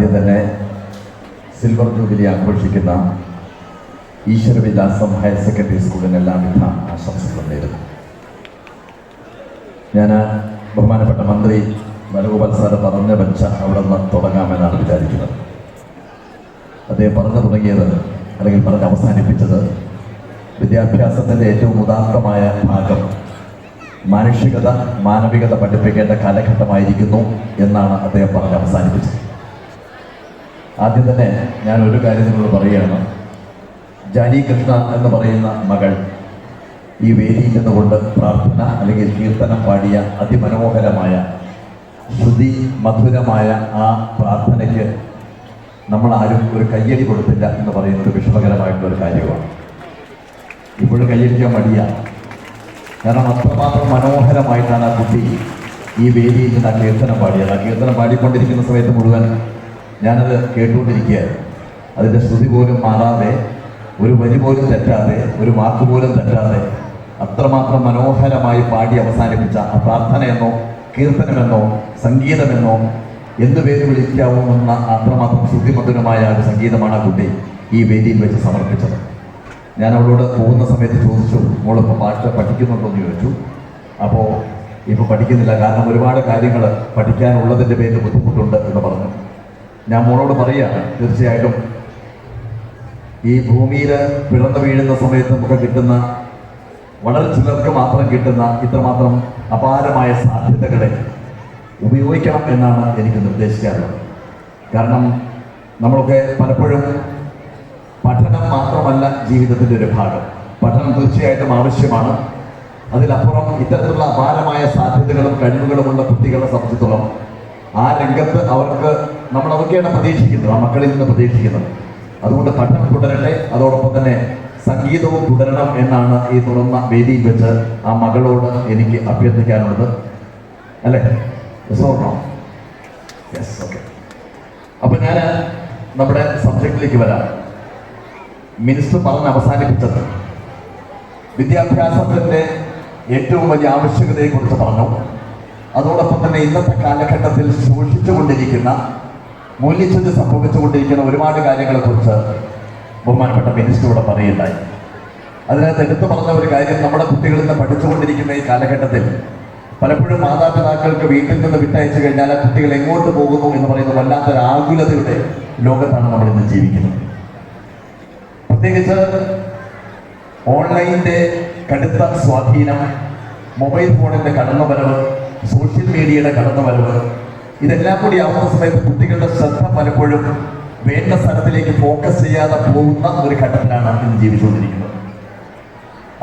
ആദ്യം തന്നെ silver jubilee ആഘോഷിക്കുന്ന ഈശ്വരവിലാസം ഹയർ സെക്കൻഡറി സ്കൂളിന് എല്ലാവിധ ആശംസകളും നേരുന്നു. ഞാൻ ബഹുമാനപ്പെട്ട മന്ത്രി വേണുഗോപാൽ സാറ് പറഞ്ഞു വെച്ച അവിടെ നിന്ന് തുടങ്ങാമെന്നാണ് വിചാരിക്കുന്നത്. അദ്ദേഹം പറഞ്ഞു തുടങ്ങിയത് അല്ലെങ്കിൽ പറഞ്ഞ് അവസാനിപ്പിച്ചത് വിദ്യാഭ്യാസത്തിൻ്റെ ഏറ്റവും ഉദാത്തമായ ഭാഗം മാനവികത പഠിപ്പിക്കേണ്ട കാലഘട്ടമായിരിക്കുന്നു എന്നാണ് അദ്ദേഹം പറഞ്ഞ് അവസാനിപ്പിച്ചത്. ആദ്യം തന്നെ ഞാൻ ഒരു കാര്യം നിങ്ങളോട് പറയുകയാണ്. ജാനി കൃഷ്ണ എന്ന് പറയുന്ന മകൾ ഈ വേദിയിൽ നിന്നുകൊണ്ട് പ്രാർത്ഥന അല്ലെങ്കിൽ കീർത്തനം പാടിയ അതിമനോഹരമായ ശ്രുതി മധുരമായ ആ പ്രാർത്ഥനയ്ക്ക് നമ്മളാരും ഒരു കയ്യടി കൊടുത്തില്ല എന്ന് പറയുന്നത് വിഷമകരമായിട്ടുള്ളൊരു കാര്യമാണ്. ഇപ്പോഴും കയ്യടിക്കാൻ മടിയാണ്. കാരണം അത്രമാത്രം മനോഹരമായിട്ടാണ് ആ കുട്ടി ഈ വേദിയിൽ നിന്ന് ആ കീർത്തനം പാടിയത്. ആ കീർത്തനം പാടിക്കൊണ്ടിരിക്കുന്ന സമയത്ത് മുഴുവൻ ഞാനത് കേട്ടുകൊണ്ടിരിക്കുകയായിരുന്നു. അതിൻ്റെ ശ്രുതി പോലും മാറാതെ, ഒരു വരി പോലും തെറ്റാതെ, ഒരു വാക്ക് പോലും തെറ്റാതെ അത്രമാത്രം മനോഹരമായി പാടി അവസാനിപ്പിച്ച ആ പ്രാർത്ഥനയെന്നോ കീർത്തനമെന്നോ സംഗീതമെന്നോ എന്ത് പേര് വിളിക്കാവുന്ന അത്രമാത്രം ശുദ്ധിമധുരമായ ഒരു സംഗീതമാണ് ആ കുട്ടി ഈ വേദിയിൽ വെച്ച് സമർപ്പിച്ചത്. ഞാൻ അവളോട് പോകുന്ന സമയത്ത് ചോദിച്ചു, മോളിപ്പോൾ പാട്ട് പഠിക്കുന്നുണ്ടോ എന്ന് ചോദിച്ചു. അപ്പോൾ ഇപ്പോൾ പഠിക്കുന്നില്ല, കാരണം ഒരുപാട് കാര്യങ്ങൾ പഠിക്കാനുള്ളതിൻ്റെ പേരിൽ ബുദ്ധിമുട്ടുണ്ട് എന്ന് പറഞ്ഞു. ഞാൻ മോളോട് പറയുകയാണ്, തീർച്ചയായിട്ടും ഈ ഭൂമിയിൽ പിറന്നു വീഴുന്ന സമയത്ത് നമുക്ക് കിട്ടുന്ന, വളരെ ചിലർക്ക് മാത്രം കിട്ടുന്ന ഇത്രമാത്രം അപാരമായ സാധ്യതകളെ ഉപയോഗിക്കണം എന്നാണ് എനിക്ക് നിർദ്ദേശിക്കാറുള്ളത്. കാരണം നമ്മളൊക്കെ പലപ്പോഴും പഠനം മാത്രമല്ല ജീവിതത്തിൻ്റെ ഒരു ഭാഗം. പഠനം തീർച്ചയായിട്ടും ആവശ്യമാണ്. അതിലപ്പുറം ഇത്തരത്തിലുള്ള അപാരമായ സാധ്യതകളും കഴിവുകളുമുള്ള കുട്ടികളെ സംബന്ധിച്ചിടത്തോളം ആ രംഗത്ത് അവർക്ക് നമ്മൾ അതൊക്കെയാണ് പ്രതീക്ഷിക്കുന്നത്, ആ മക്കളിൽ നിന്ന് പ്രതീക്ഷിക്കുന്നത്. അതുകൊണ്ട് പഠനം തുടരട്ടെ, അതോടൊപ്പം തന്നെ സംഗീതവും തുടരണം എന്നാണ് ഈ തുറന്ന വേദിയിൽ വെച്ച് ആ മകളോട് എനിക്ക് അഭ്യർത്ഥിക്കാനുള്ളത്. അല്ലേ? Yes, okay. അപ്പൊ ഞാൻ നമ്മുടെ സബ്ജക്റ്റിലേക്ക് വരാം. മിനിസ്റ്റർ പറഞ്ഞ് അവസാനിപ്പിച്ചത് വിദ്യാഭ്യാസത്തിൻ്റെ ഏറ്റവും വലിയ ആവശ്യകതയെക്കുറിച്ച് പറഞ്ഞു. അതോടൊപ്പം തന്നെ ഇന്നത്തെ കാലഘട്ടത്തിൽ സൂക്ഷിച്ചുകൊണ്ടിരിക്കുന്ന, മൂല്യച്യുതി സംഭവിച്ചുകൊണ്ടിരിക്കുന്ന ഒരുപാട് കാര്യങ്ങളെക്കുറിച്ച് ബഹുമാനപ്പെട്ട മിനിസ്റ്റർ ഇവിടെ പറയുണ്ടായി. അതിനകത്ത് എടുത്തു പറഞ്ഞ ഒരു കാര്യം, നമ്മുടെ കുട്ടികളിൽ നിന്ന് പഠിച്ചുകൊണ്ടിരിക്കുന്ന ഈ കാലഘട്ടത്തിൽ പലപ്പോഴും മാതാപിതാക്കൾക്ക് വീട്ടിൽ നിന്ന് വിട്ടയച്ചു കഴിഞ്ഞാൽ ആ കുട്ടികൾ എങ്ങോട്ട് പോകുന്നു എന്ന് പറയുന്ന വല്ലാത്തൊരു ആകുലതയുടെ ലോകത്താണ് നമ്മൾ ഇന്ന് ജീവിക്കുന്നത്. പ്രത്യേകിച്ച് ഓൺലൈനിൻ്റെ കടുത്ത സ്വാധീനം, മൊബൈൽ ഫോണിൻ്റെ കടന്നുവരവ്, സോഷ്യൽ മീഡിയയുടെ കടന്നുവരവ്, ഇതെല്ലാം കൂടി ആവുന്ന സമയത്ത് കുട്ടികളുടെ ശ്രദ്ധ പലപ്പോഴും വേണ്ട സ്ഥലത്തിലേക്ക് ഫോക്കസ് ചെയ്യാതെ പോകുന്ന ഒരു ഘട്ടത്തിലാണ് ഇന്ന് ജീവിച്ചുകൊണ്ടിരിക്കുന്നത്.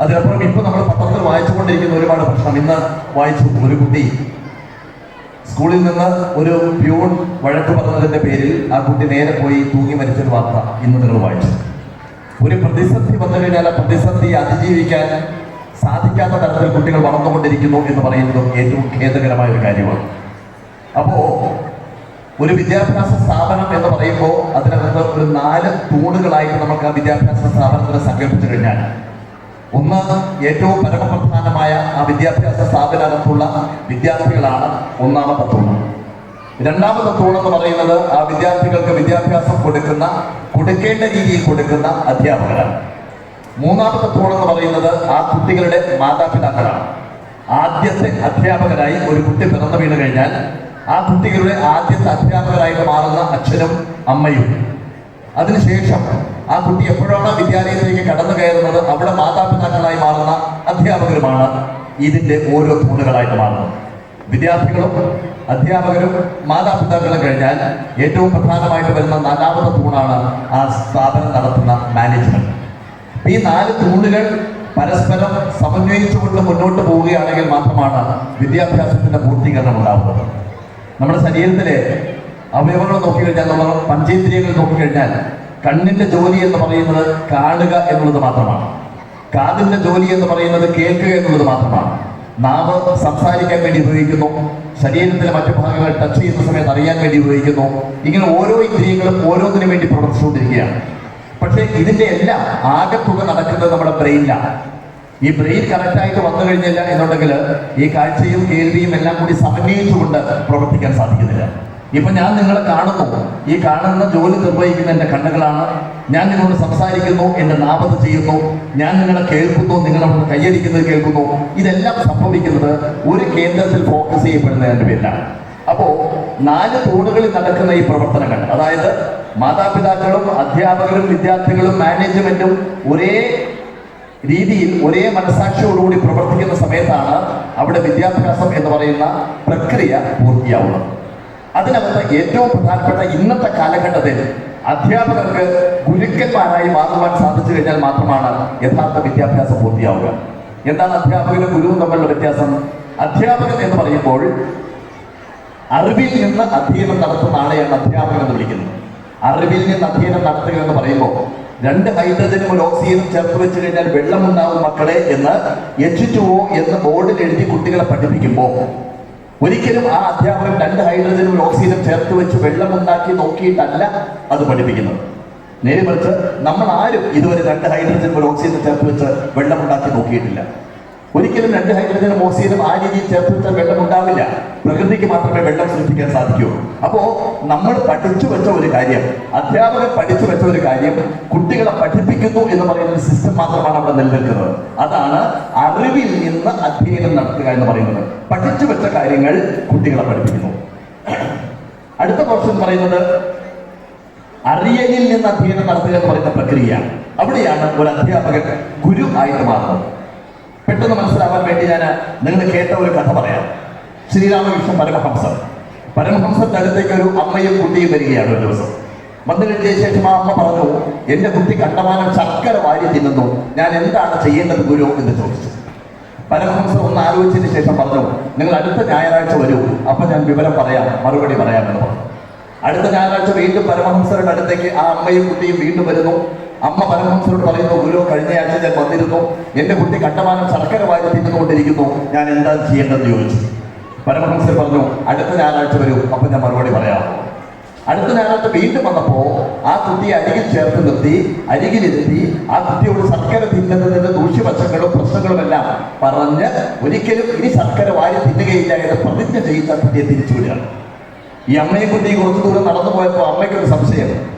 അതിനപ്പുറം ഇപ്പോൾ നമ്മൾ പത്രത്തിൽ വായിച്ചുകൊണ്ടിരിക്കുന്ന ഒരുപാട് പ്രശ്നം. ഇന്ന് വായിച്ചു, ഒരു കുട്ടി സ്കൂളിൽ നിന്ന് ഒരു പ്യൂൺ വഴക്ക് പറഞ്ഞതിൻ്റെ പേരിൽ ആ കുട്ടി നേരെ പോയി തൂങ്ങി മരിച്ചൊരു വാർത്ത ഇന്ന് നിങ്ങൾ വായിച്ചു. ഒരു പ്രതിസന്ധി വന്നു കഴിഞ്ഞാൽ ആ പ്രതിസന്ധി അതിജീവിക്കാൻ സാധിക്കാത്ത തരത്തിൽ കുട്ടികൾ വളർന്നുകൊണ്ടിരിക്കുന്നു എന്ന് പറയുന്നതും ഏറ്റവും ഖേദകരമായ ഒരു കാര്യമാണ്. അപ്പോൾ ഒരു വിദ്യാഭ്യാസ സ്ഥാപനം എന്ന് പറയുമ്പോൾ അതിനകത്ത് ഒരു 4 തൂണുകളായിട്ട് നമുക്ക് ആ വിദ്യാഭ്യാസ സ്ഥാപനത്തിന് സങ്കല്പിച്ചു കഴിഞ്ഞാൽ, ഒന്ന്, ഏറ്റവും പരമപ്രധാനമായ ആ വിദ്യാഭ്യാസ സ്ഥാപനത്തിലുള്ള വിദ്യാർത്ഥികളാണ് ഒന്നാമത്തെ തൂണ്. രണ്ടാമത്തെ തൂണെന്ന് പറയുന്നത് ആ വിദ്യാർത്ഥികൾക്ക് വിദ്യാഭ്യാസം കൊടുക്കേണ്ട രീതിയിൽ കൊടുക്കുന്ന അധ്യാപകരാണ്. മൂന്നാമത്തെ തൂണെന്ന് പറയുന്നത് ആ കുട്ടികളുടെ മാതാപിതാക്കളാണ്. ആദ്യത്തെ അധ്യാപകരായി ഒരു കുട്ടി പിറന്നു വീണ് കഴിഞ്ഞാൽ ആ കുട്ടികളുടെ ആദ്യത്തെ അധ്യാപകരായിട്ട് മാറുന്ന അച്ഛനും അമ്മയും. അതിനുശേഷം ആ കുട്ടി എപ്പോഴാണ് വിദ്യാലയത്തിലേക്ക് കടന്നു കയറുന്നത് അവിടെ മാതാപിതാക്കളായി മാറുന്ന അധ്യാപകരുമാണ് ഇതിൻ്റെ ഓരോ തൂണുകളായിട്ട് മാറുന്നത്. വിദ്യാർത്ഥികളും അധ്യാപകരും മാതാപിതാക്കളും കഴിഞ്ഞാൽ ഏറ്റവും പ്രധാനമായിട്ട് വരുന്ന 4ാമത്തെ തൂണാണ് ആ സ്ഥാപനം നടത്തുന്ന മാനേജ്മെന്റ്. ഈ 4 തൂണുകൾ പരസ്പരം സമന്വയിച്ചുകൊണ്ട് മുന്നോട്ട് പോവുകയാണെങ്കിൽ മാത്രമാണ് വിദ്യാഭ്യാസത്തിന്റെ പൂർത്തീകരണം ഉണ്ടാവുന്നത്. നമ്മുടെ ശരീരത്തിലെ അവയവങ്ങൾ നോക്കിക്കഴിഞ്ഞാൽ, നമ്മൾ പഞ്ചേന്ദ്രിയങ്ങൾ നോക്കിക്കഴിഞ്ഞാൽ, കണ്ണിന്റെ ജോലി എന്ന് പറയുന്നത് കാണുക എന്നുള്ളത് മാത്രമാണ്. കാതിന്റെ ജോലി എന്ന് പറയുന്നത് കേൾക്കുക എന്നുള്ളത് മാത്രമാണ്. നാവ് സംസാരിക്കാൻ വേണ്ടി ഉപയോഗിക്കുന്നു, ശരീരത്തിലെ മറ്റു ഭാഗങ്ങൾ ടച്ച് ചെയ്യുന്ന സമയത്ത് അറിയാൻ വേണ്ടി ഉപയോഗിക്കുന്നു. ഇങ്ങനെ ഓരോ ഇന്ദ്രിയങ്ങളും ഓരോന്നിനു വേണ്ടി പ്രവർത്തിച്ചുകൊണ്ടിരിക്കുകയാണ്. പക്ഷേ ഇതിന്റെ എല്ലാം ആകെത്തുക നടക്കുന്നത് നമ്മുടെ ബ്രെയിനിലാണ്. ഈ ബ്രെയിൻ കറക്റ്റായിട്ട് വന്നു കഴിഞ്ഞില്ല എന്നുണ്ടെങ്കിൽ ഈ കാഴ്ചയും കേൾവിയും എല്ലാം കൂടി സമന്വയിച്ചുകൊണ്ട് പ്രവർത്തിക്കാൻ സാധിക്കുന്നില്ല. ഇപ്പൊ ഞാൻ നിങ്ങളെ കാണുന്നു, ഈ കാണുന്ന ജോലി നിർവഹിക്കുന്ന എന്റെ കണ്ണുകളാണ്. ഞാൻ നിങ്ങളോട് സംസാരിക്കുന്നു, എന്റെ നാപത് ചെയ്യുന്നു. ഞാൻ നിങ്ങളെ കേൾക്കുന്നു, നിങ്ങളോട് കൈയടിക്കുന്നത് കേൾക്കുന്നു. ഇതെല്ലാം സംഭവിക്കുന്നത് ഒരു കേന്ദ്രത്തിൽ ഫോക്കസ് ചെയ്യപ്പെടുന്നതിന്റെ പേരിലാണ്. അപ്പോ 4 തൂണുകളിൽ നടക്കുന്ന ഈ പ്രവർത്തനങ്ങൾ, അതായത് മാതാപിതാക്കളും അധ്യാപകരും വിദ്യാർത്ഥികളും മാനേജ്മെന്റും ഒരേ രീതിയിൽ ഒരേ മനസാക്ഷിയോടുകൂടി പ്രവർത്തിക്കുന്ന സമയത്താണ് അവിടെ വിദ്യാഭ്യാസം എന്ന് പറയുന്ന പ്രക്രിയ പൂർത്തിയാവുന്നത്. അതിനകത്ത് ഏറ്റവും പ്രധാനപ്പെട്ട ഇന്നത്തെ കാലഘട്ടത്തിൽ അധ്യാപകർക്ക് ഗുരുക്കന്മാരായി മാറുവാൻ സാധിച്ചു കഴിഞ്ഞാൽ മാത്രമാണ് യഥാർത്ഥ വിദ്യാഭ്യാസം പൂർത്തിയാവുക. എന്താണ് അധ്യാപകനും ഗുരുവും തമ്മിലുള്ള വ്യത്യാസം? അധ്യാപകൻ എന്ന് പറയുമ്പോൾ അറിവിൽ നിന്ന് അധ്യയനം നടത്തുന്ന ആളെയാണ് അധ്യാപകൻ എന്ന് വിളിക്കുന്നത്. അറിവിൽ നിന്ന് അധ്യയനം നടത്തുക എന്ന് പറയുമ്പോൾ 2 ഹൈഡ്രജനും 1 ഓക്സിജനും ചേർത്ത് വെച്ച് കഴിഞ്ഞാൽ വെള്ളമുണ്ടാവും മക്കളെ എന്ന് H2O എന്ന് ബോർഡിൽ എഴുതി കുട്ടികളെ പഠിപ്പിക്കുമ്പോൾ ഒരിക്കലും ആ അധ്യാപകൻ 2 ഹൈഡ്രജനും 1 ഓക്സിജനും ചേർത്ത് വെച്ച് വെള്ളമുണ്ടാക്കി നോക്കിയിട്ടല്ല അത് പഠിപ്പിക്കുന്നത്. നേരെ മറിച്ച് നമ്മൾ ആരും ഇതുവരെ 2 ഹൈഡ്രജനും 1 ഓക്സിജനും ചേർത്ത് വെച്ച് വെള്ളമുണ്ടാക്കി നോക്കിയിട്ടില്ല. ഒരിക്കലും 2 ഹൈഡ്രജനും ഓക്സിജനും ആ രീതിയിൽ ചേർത്ത് വെച്ചാൽ വെള്ളം ഉണ്ടാവില്ല. പ്രകൃതിക്ക് മാത്രമേ വെള്ളം സൃഷ്ടിക്കാൻ സാധിക്കൂ. അപ്പോ നമ്മൾ പഠിച്ചു വെച്ച ഒരു കാര്യം, അധ്യാപകർ പഠിച്ചു വെച്ച ഒരു കാര്യം കുട്ടികളെ പഠിപ്പിക്കുന്നു എന്ന് പറയുന്ന ഒരു സിസ്റ്റം മാത്രമാണ് അവിടെ നിലനിൽക്കുന്നത്. അതാണ് അറിവിൽ നിന്ന് അധ്യയനം നടത്തുക എന്ന് പറയുന്നത്. പഠിച്ചു വെച്ച കാര്യങ്ങൾ കുട്ടികളെ പഠിപ്പിക്കുന്നു. അടുത്ത പോർഷൻ പറയുന്നത് അറിയലിൽ നിന്ന് അധ്യയനം നടത്തുക എന്ന് പറയുന്ന പ്രക്രിയ. അവിടെയാണ് ഒരു അധ്യാപകൻ ഗുരു ആയിട്ട് മാറുന്നത്. പെട്ടെന്ന് മനസ്സിലാവാൻ വേണ്ടി ഞാൻ നിങ്ങൾ കേട്ട ഒരു കഥ പറയാം. ശ്രീരാമകൃഷ്ണ പരമഹംസന്റെ അടുത്തേക്ക് ഒരു അമ്മയും കുട്ടിയും വരികയാണ് ഒരു ദിവസം. വന്നു കഴിഞ്ഞ ശേഷം ആ അമ്മ പറഞ്ഞു, എന്റെ കുട്ടി കണ്ടമാനം ശർക്കര വാരി തിന്നുന്നു, ഞാൻ എന്താണ് ചെയ്യേണ്ടത് ഗുരു എന്ന് ചോദിച്ചു. പരമഹംസർ ഒന്ന് ആലോചിച്ചതിന് ശേഷം പറഞ്ഞു, നിങ്ങൾ അടുത്ത ഞായറാഴ്ച വരൂ, അപ്പൊ ഞാൻ വിവരം പറയാം, മറുപടി പറയാം എന്ന് പറഞ്ഞു. അടുത്ത ഞായറാഴ്ച വീണ്ടും പരമഹംസരുടെ അടുത്തേക്ക് ആ അമ്മയും കുട്ടിയും വീണ്ടും വരുന്നു. അമ്മ പരമഹംസരോട് പറയുന്നു, ഗുരു കഴിഞ്ഞ ആഴ്ച ഞാൻ വന്നിരുന്നു, എന്റെ കുട്ടി കണ്ടമാനം ശർക്കര വാരി തിന്നുകൊണ്ടിരിക്കുന്നു, ഞാൻ എന്താ ചെയ്യേണ്ടതെന്ന് ചോദിച്ചു. പരമഹംസർ പറഞ്ഞു, അടുത്ത ഞായറാഴ്ച വരൂ, അപ്പൊ ഞാൻ മറുപടി പറയാം. അടുത്ത ഞായറാഴ്ച വീണ്ടും വന്നപ്പോ ആ കുട്ടിയെ അരികിൽ ചേർത്ത് നിർത്തി, അരികിലിരുത്തി ആ കുട്ടിയോട് ശർക്കര തിന്നുന്നതിന്റെ ദൂഷ്യവശങ്ങളും പ്രശ്നങ്ങളും എല്ലാം പറഞ്ഞ് ഒരിക്കലും ഇനി ശർക്കര വാരി തിന്നുകയില്ല എന്ന് പ്രതിജ്ഞ ചെയ്യിച്ച കുട്ടിയെ തിരിച്ചുവിടുകയാണ്. ഈ അമ്മയെ കുട്ടി കുറച്ചു ദൂരം നടന്നു പോയപ്പോൾ അമ്മയ്ക്കൊരു സംശയം,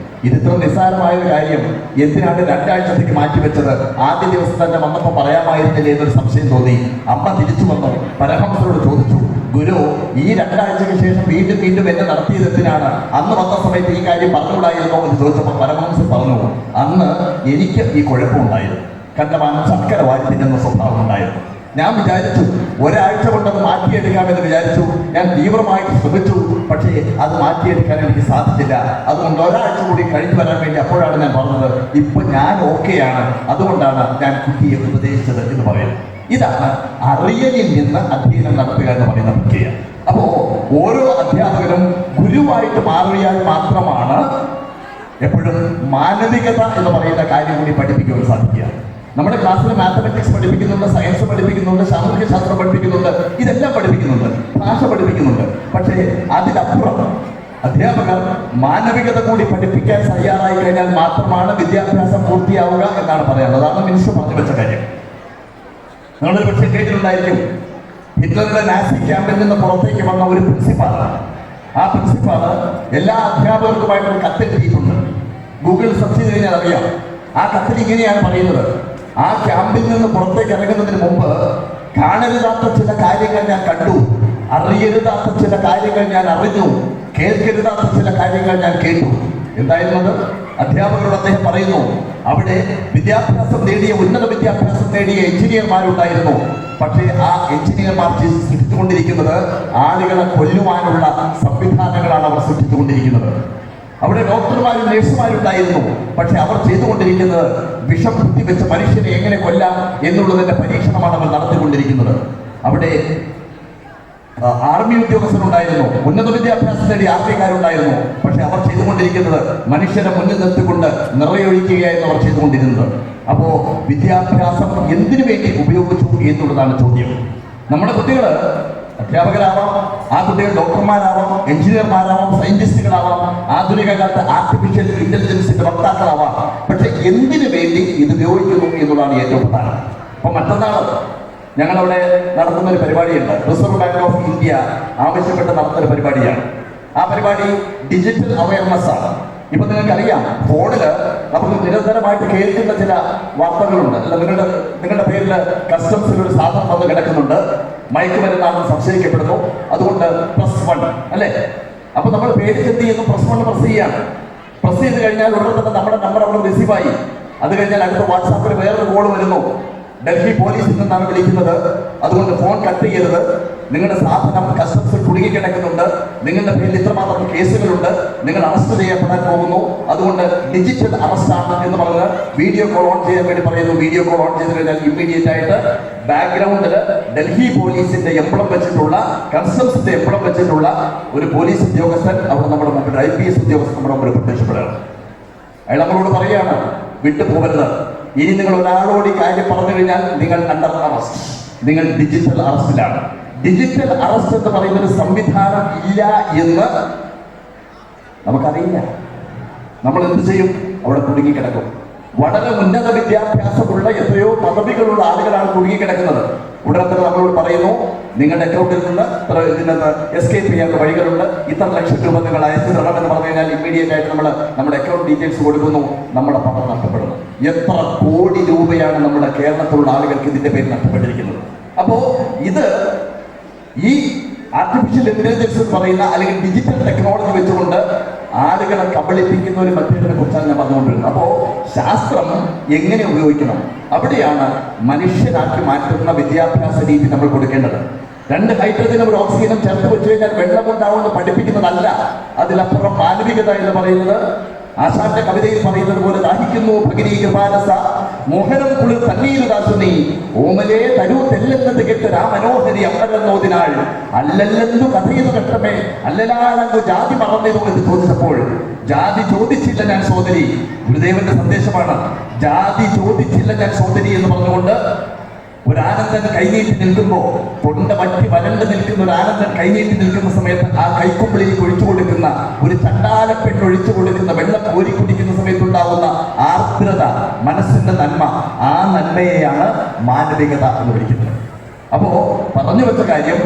ഇതിത്ര നിസ്സാരമായ ഒരു കാര്യം എന്തിനാണ് 2 ആഴ്ചത്തേക്ക് മാറ്റിവെച്ചത്? ആദ്യ ദിവസം തന്നെ വന്നപ്പോൾ പറയാമായിരുന്നില്ലേ എന്നൊരു സംശയം തോന്നി. അമ്മ തിരിച്ചു വന്നു പരമഹംസരോട് ചോദിച്ചു, ഗുരു ഈ 2 ആഴ്ചയ്ക്ക് ശേഷം വീണ്ടും വീണ്ടും എന്നെ നടത്തിയത് എന്തിനാണ്? അന്ന് വന്ന സമയത്ത് ഈ കാര്യം പറഞ്ഞുകൂടായിരുന്നോ എന്ന് ചോദിച്ചപ്പോൾ പരമഹംസർ പറഞ്ഞു, അന്ന് എനിക്ക് ഈ കുഴപ്പമുണ്ടായിരുന്നു, കണ്ടമാനം ശർക്കര വാരി തിന്നുന്ന സ്വഭാവം ഉണ്ടായിരുന്നു. ഞാൻ വിചാരിച്ചു ഒരാഴ്ച കൊണ്ടത് മാറ്റിയെടുക്കാമെന്ന് വിചാരിച്ചു. ഞാൻ തീവ്രമായിട്ട് ശ്രമിച്ചു, പക്ഷേ അത് മാറ്റിയെടുക്കാൻ എനിക്ക് സാധിച്ചില്ല. അതുകൊണ്ട് ഒരാഴ്ച കൂടി കഴിഞ്ഞു വരാൻ വേണ്ടി അപ്പോഴാണ് ഞാൻ പറഞ്ഞത്, ഇപ്പൊ ഞാൻ ഓക്കെയാണ്, അതുകൊണ്ടാണ് ഞാൻ കുട്ടിയെ ഉപദേശിച്ചത് എന്ന് പറയുന്നത്. ഇതാണ് അറിയലിൽ നിന്ന് അധ്യയനം നടത്തുക എന്ന് പറയുന്ന പ്രക്രിയ. അപ്പോ ഓരോ അധ്യാപകരും ഗുരുവായിട്ട് മാറിയാൽ മാത്രമാണ് എപ്പോഴും മാനവികത എന്ന് പറയുന്ന കാര്യം കൂടി പഠിപ്പിക്കുവാൻ സാധിക്കുക. നമ്മുടെ ക്ലാസ്സിൽ മാത്തമാറ്റിക്സ് പഠിപ്പിക്കുന്നുണ്ട്, സയൻസ് പഠിപ്പിക്കുന്നുണ്ട്, സാമൂഹ്യ ശാസ്ത്രം പഠിപ്പിക്കുന്നുണ്ട്, ഇതെല്ലാം പഠിപ്പിക്കുന്നുണ്ട്, ഭാഷ പഠിപ്പിക്കുന്നുണ്ട്. പക്ഷേ അതിനപ്പുറം അധ്യാപകർ മാനവികത കൂടി പഠിപ്പിക്കാൻ തയ്യാറായി കഴിഞ്ഞാൽ മാത്രമാണ് വിദ്യാഭ്യാസം പൂർത്തിയാവുക എന്നാണ് പറയുന്നത്. അതാണ് മിനിസ്റ്റർ പറഞ്ഞു വെച്ച കാര്യം. നിങ്ങളൊരു പക്ഷേ കേട്ടിട്ടുണ്ടായിരിക്കും, ഹിറ്റ്ലറുടെ നാസി ക്യാമ്പിൽ നിന്ന് പുറത്തേക്ക് വന്ന ഒരു പ്രിൻസിപ്പാള്. ആ പ്രിൻസിപ്പാള് എല്ലാ അധ്യാപകർക്കുമായിട്ടൊരു കത്തെഴുതിയിട്ടുണ്ട്. ഗൂഗിൾ സെർച്ച് ചെയ്ത് കഴിഞ്ഞാൽ അറിയാം. ആ കത്തിൽ ഇങ്ങനെയാണ് പറയുന്നത്, ആ ക്യാമ്പിൽ നിന്ന് പുറത്തേക്ക് ഇറങ്ങുന്നതിന് മുമ്പ് കാണരുതാത്ത ചില കാര്യങ്ങൾ ഞാൻ കണ്ടു, അറിയരുതാത്ത ചില കാര്യങ്ങൾ ഞാൻ അറിഞ്ഞു, കേൾക്കരുതാത്ത ചില കാര്യങ്ങൾ ഞാൻ കേട്ടു. എന്തായിരുന്നത്? അധ്യാപകരോട് അദ്ദേഹം പറയുന്നു, അവിടെ വിദ്യാഭ്യാസം നേടിയ, ഉന്നത വിദ്യാഭ്യാസം നേടിയ എഞ്ചിനീയർമാരുണ്ടായിരുന്നു. പക്ഷേ ആ എഞ്ചിനീയർമാർ സൃഷ്ടിച്ചുകൊണ്ടിരിക്കുന്നത് ആളുകളെ കൊല്ലുവാനുള്ള സംവിധാനങ്ങളാണ് അവർ സൃഷ്ടിച്ചുകൊണ്ടിരിക്കുന്നത്. അവിടെ ഡോക്ടർമാരും നഴ്സുമാരുണ്ടായിരുന്നു. പക്ഷെ അവർ ചെയ്തുകൊണ്ടിരിക്കുന്നത് വിഷം കുത്തിവെച്ച് മനുഷ്യനെ എങ്ങനെ കൊല്ലാം എന്നുള്ളതിന്റെ പരീക്ഷണമാണ് അവർ നടത്തിക്കൊണ്ടിരിക്കുന്നത്. അവിടെ ആർമി ഉദ്യോഗസ്ഥരുണ്ടായിരുന്നു, ഉന്നത വിദ്യാഭ്യാസം നേടിയ ആർമിക്കാരുണ്ടായിരുന്നു. പക്ഷെ അവർ ചെയ്തുകൊണ്ടിരിക്കുന്നത് മനുഷ്യരെ മുന്നിൽ നിർത്തിക്കൊണ്ട് നിറയൊഴിക്കുകയായിരുന്നു അവർ ചെയ്തുകൊണ്ടിരുന്നത്. അപ്പോ വിദ്യാഭ്യാസം എന്തിനു വേണ്ടി ഉപയോഗിച്ചു എന്നുള്ളതാണ് ചോദ്യം. നമ്മുടെ കുട്ടികൾ അധ്യാപകരാവാം, ആ കുട്ടികൾ ഡോക്ടർമാരാവാം, എഞ്ചിനീയർമാരാവാം, സയന്റിസ്റ്റുകളാവാം, ആധുനിക കാലത്ത് ആർട്ടിഫിഷ്യൽ ഇന്റലിജൻസിന്റെ വക്താക്കളാവാം. പക്ഷെ എന്തിനു വേണ്ടി ഇത് ഉപയോഗിക്കുന്നു എന്നുള്ളതാണ് ഏറ്റവും പ്രധാനം. അപ്പൊ മറ്റന്നാൾ ഞങ്ങളവിടെ നടത്തുന്ന ഒരു പരിപാടിയുണ്ട്. റിസർവ് ബാങ്ക് ഓഫ് ഇന്ത്യ ആവശ്യപ്പെട്ട് നടത്തുന്ന ഒരു പരിപാടിയാണ്. ആ പരിപാടി ഡിജിറ്റൽ അവയർനെസ് ആണ്. ഇപ്പൊ നിങ്ങൾക്കറിയാം, ഫോണില് നമുക്ക് നിരന്തരമായിട്ട് കേൾക്കുന്ന ചില വാർത്തകളുണ്ട്. അല്ല, നിങ്ങളുടെ പേരിൽ കസ്റ്റംസിൽ ഒരു സാധനം വന്ന് കിടക്കുന്നുണ്ട്, മയക്കുമരുന്നാണെന്ന് സംശയിക്കപ്പെടുന്നു, അതുകൊണ്ട് +1 അല്ലേ? അപ്പൊ നമ്മൾ പേടിച്ചെന്ത് ചെയ്യുന്നു? +1 പ്രസ് ചെയ്യാണ്. പ്രസ് ചെയ്ത് കഴിഞ്ഞാൽ ഉടനെ തന്നെ നമ്മുടെ നമ്പർ അവിടെ റിസീവായി. അത് കഴിഞ്ഞാൽ അടുത്ത വാട്സാപ്പിൽ വേറൊരു കോൾ വരുന്നു, ഡൽഹി പോലീസിൽ നിന്നാണ് വിളിക്കുന്നത്, അതുകൊണ്ട് ഫോൺ കട്ട് ചെയ്യരുത്, നിങ്ങളുടെ സാധനം കസ്റ്റംസിൽ കുടുങ്ങിക്കിടക്കുന്നുണ്ട്, നിങ്ങളുടെ പേരിൽ ഇത്രമാത്രം കേസുകളുണ്ട്, നിങ്ങൾ അറസ്റ്റ് ചെയ്യപ്പെടാൻ പോകുന്നു, അതുകൊണ്ട് ഡിജിറ്റൽ അറസ്റ്റ് ആണ് എന്ന് പറഞ്ഞ് വീഡിയോ കോൾ ഓൺ ചെയ്യാൻ വേണ്ടി പറയുന്നു. വീഡിയോ കോൾ ഓൺ ചെയ്ത് കഴിഞ്ഞാൽ ഇമ്മീഡിയറ്റ് ആയിട്ട് ബാക്ക്ഗ്രൗണ്ടിൽ ഡൽഹി പോലീസിന്റെ എംബ്ലം വെച്ചിട്ടുള്ള, കസ്റ്റംസിന്റെ എംബ്ലം വെച്ചിട്ടുള്ള ഒരു പോലീസ് ഉദ്യോഗസ്ഥൻ അവിടെ നമ്മുടെ മുമ്പിൽ, IPS ഉദ്യോഗസ്ഥൻ നമ്മുടെ മുമ്പിൽ പ്രത്യക്ഷപ്പെടുകയാണ്. അയാൾ നമ്മളോട് പറയുകയാണ്, വിട്ടു പോകരുത്, ഇനി നിങ്ങൾ ഒരാളോട് ഈ കാര്യം പറഞ്ഞു കഴിഞ്ഞാൽ നിങ്ങൾ അണ്ടർ അറസ്റ്റ്, നിങ്ങൾ ഡിജിറ്റൽ അറസ്റ്റിലാണ്. ഡിജിറ്റൽ അറസ്റ്റ് എന്ന് പറയുന്ന ഒരു സംവിധാനം ഇല്ല എന്ന് നമുക്കറിയില്ല. നമ്മൾ എന്ത് ചെയ്യും? അവിടെ കുടുങ്ങിക്കിടക്കും. വളരെ ഉന്നത വിദ്യാഭ്യാസമുള്ള എത്രയോ പദവികളുള്ള ആളുകളാണ് കുടുങ്ങിക്കിടക്കുന്നത്. ഉടനെ തന്നെ നമ്മളോട് പറയുന്നു, നിങ്ങളുടെ അക്കൗണ്ടിൽ നിന്ന് ഇതിനകത്ത് എസ്കേപ്പ് ചെയ്യാനുള്ള വഴികളുണ്ട്, ഇത്ര ലക്ഷം രൂപ നിങ്ങൾ അയച്ചു തരണം എന്ന് പറഞ്ഞു കഴിഞ്ഞാൽ ഇമ്മീഡിയറ്റ് ആയിട്ട് നമ്മൾ നമ്മുടെ അക്കൗണ്ട് ഡീറ്റെയിൽസ് കൊടുക്കുന്നു, നമ്മുടെ പണം നഷ്ടപ്പെടുന്നു. എത്ര കോടി രൂപയാണ് നമ്മുടെ കേരളത്തിലുള്ള ആളുകൾക്ക് ഇതിന്റെ പേര് നഷ്ടപ്പെട്ടിരിക്കുന്നത്. അപ്പോ ഇത് ഈ ആർട്ടിഫിഷ്യൽ ഇന്റലിജൻസ് എന്ന് പറയുന്ന, അല്ലെങ്കിൽ ഡിജിറ്റൽ ടെക്നോളജി വെച്ചുകൊണ്ട് ആളുകളെ കബളിപ്പിക്കുന്ന ഒരു മെത്തേഡിനെ കുറിച്ചാണ് ഞാൻ പറഞ്ഞുകൊണ്ടിരുന്നത്. അപ്പോൾ ശാസ്ത്രം എങ്ങനെ ഉപയോഗിക്കണം, അവിടെയാണ് മനുഷ്യനാക്കി മാറ്റുന്ന വിദ്യാഭ്യാസ രീതി നമ്മൾ കൊടുക്കേണ്ടത്. 2 ഹൈഡ്രജനും ഒരു ഓക്സിജനും ചേർത്ത് വെച്ച് കഴിഞ്ഞാൽ വെള്ളമുണ്ടാവുമെന്ന് പഠിപ്പിക്കുന്നതല്ല. അതിലപ്പുറം മാനവികത എന്ന് പറയുന്നത് ആശാന്റെ കവിതയിൽ പറയുന്നത് പോലെ, ദാഹിക്കുന്നു ഭഗിനി കൃപാനസ മോഹനം കുളിർ തന്നീരുദാസു നീ ഓമലേ തരൂ തെല്ലെന്നത് കേട്ട് രാമനോഹരി അമ്പലെന്നോതിനാൾ അല്ലല്ലെന്തു കഥയത് കഷ്ടമേ അല്ലലാളു ജാതി മറന്നിരുന്നു എന്ന് ചോദിച്ചപ്പോൾ, ജാതി ചോദിച്ചില്ല ഞാൻ സോദരി, ഗുരുദേവന്റെ സന്ദേശമാണ്. ജാതി ചോദിച്ചില്ല ഞാൻ സോദരി എന്ന് പറഞ്ഞുകൊണ്ട് ഒരു ആനന്ദൻ കൈനീട്ടി നിൽക്കുമ്പോ, തൊണ്ട വറ്റി വരണ്ട് നിൽക്കുന്ന ഒരു ആനന്ദൻ കൈനീട്ടി നിൽക്കുന്ന സമയത്ത് ആ കൈക്കുമ്പിളിലേക്ക് ഒഴിച്ചു കൊടുക്കുന്ന ഒരു ചണ്ടാലപ്പെട്ട് ഒഴിച്ചു കൊടുക്കുന്ന വെള്ളം കോരി കുടിക്കുന്ന സമയത്തുണ്ടാവുന്ന ആർദ്രത, മനസ്സിന്റെ നന്മ, ആ നന്മയെയാണ് മാനവികത എന്ന് വിളിക്കുന്നത്. അപ്പോ പറഞ്ഞു വെച്ച കാര്യം,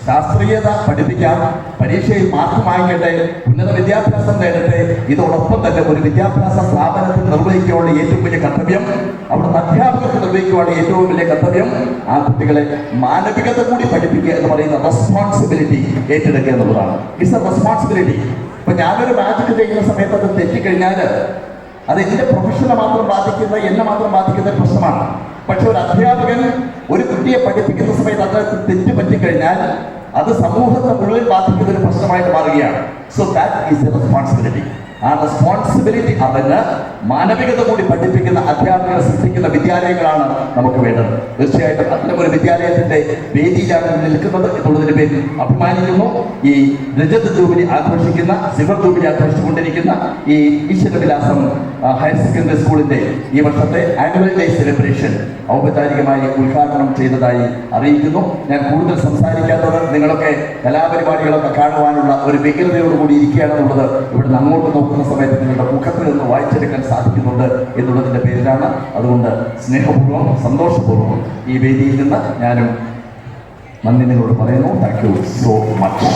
ശാസ്ത്രീയത പഠിപ്പിക്കാം, പരീക്ഷയിൽ മാർക്ക് വാങ്ങിക്കട്ടെ, ഉന്നത വിദ്യാഭ്യാസം നേടട്ടെ. ഇതോടൊപ്പം തന്നെ ഒരു വിദ്യാഭ്യാസ സ്ഥാപനത്തിൽ നിർവഹിക്കാനുള്ള ഏറ്റവും വലിയ കർത്തവ്യം, അവിടുന്ന് അധ്യാപകർക്ക് നിർവഹിക്കുവാനുള്ള ഏറ്റവും വലിയ കർത്തവ്യം, ആ കുട്ടികളെ മാനവികത കൂടി പഠിപ്പിക്കുക എന്ന് പറയുന്ന റെസ്പോൺസിബിലിറ്റി ഏറ്റെടുക്കുക എന്നുള്ളതാണ്. It's A responsibility. ഇപ്പൊ ഞാനൊരു മാജിക് ചെയ്യുന്ന സമയത്ത് അത് തെറ്റിക്കഴിഞ്ഞാൽ അത് എന്റെ പ്രൊഫഷനെ മാത്രം ബാധിക്കുന്ന, എന്നെ മാത്രം ബാധിക്കുന്ന ഒരു പ്രശ്നമാണ്. പക്ഷെ ഒരു അധ്യാപകൻ ഒരു കുട്ടിയെ പഠിപ്പിക്കുന്ന സമയത്ത് അദ്ദേഹത്തിന് തെറ്റ് പറ്റിക്കഴിഞ്ഞാൽ അത് സമൂഹത്തെ മുഴുവൻ ബാധിക്കുന്ന ഒരു പ്രശ്നമായിട്ട് മാറുകയാണ്. So that is A responsibility. ആ റെസ്പോൺസിബിലിറ്റി അവന് മാനവികത കൂടി പഠിപ്പിക്കുന്ന അധ്യാപകരെ സൃഷ്ടിക്കുന്ന വിദ്യാലയങ്ങളാണ് നമുക്ക് വേണ്ടത്. തീർച്ചയായിട്ടും അത്തരം ഒരു വിദ്യാലയത്തിന്റെ വേദിയിലാണ് നിൽക്കുന്നത് എന്നുള്ളതിന്റെ പേരിൽ അഭിമാനിക്കുന്നു. ഈ രജത ജൂബിലി ആഘോഷിക്കുന്ന, സിൽവർ ജൂബിലി ആഘോഷിച്ചുകൊണ്ടിരിക്കുന്ന ഈ ഈശ്വരവിലാസം ഹയർ സെക്കൻഡറി സ്കൂളിന്റെ ഈ വർഷത്തെ ആനുവൽ ഡേ സെലിബ്രേഷൻ ഔപചാരികമായി ഉദ്ഘാടനം ചെയ്തതായി അറിയിക്കുന്നു. ഞാൻ കൂടുതൽ സംസാരിക്കാത്തത്, നിങ്ങളൊക്കെ കലാപരിപാടികളൊക്കെ കാണുവാനുള്ള ഒരു വ്യഗ്രതയോടുകൂടി ഇരിക്കുകയാണെന്നുള്ളത് ഇവിടെ അങ്ങോട്ട് നോക്കുന്ന സമയത്ത് നിങ്ങളുടെ മുഖത്തിൽ നിന്ന് വായിച്ചെടുക്കാൻ സാധിക്കുന്നുണ്ട് എന്നുള്ളതിന്റെ പേരിലാണ്. അതുകൊണ്ട് സ്നേഹപൂർവ്വം, സന്തോഷപൂർവ്വം ഈ വേദിയിൽ നിന്ന് ഞാനും നന്ദി നിങ്ങളോട് പറയുന്നു. Thank you so much.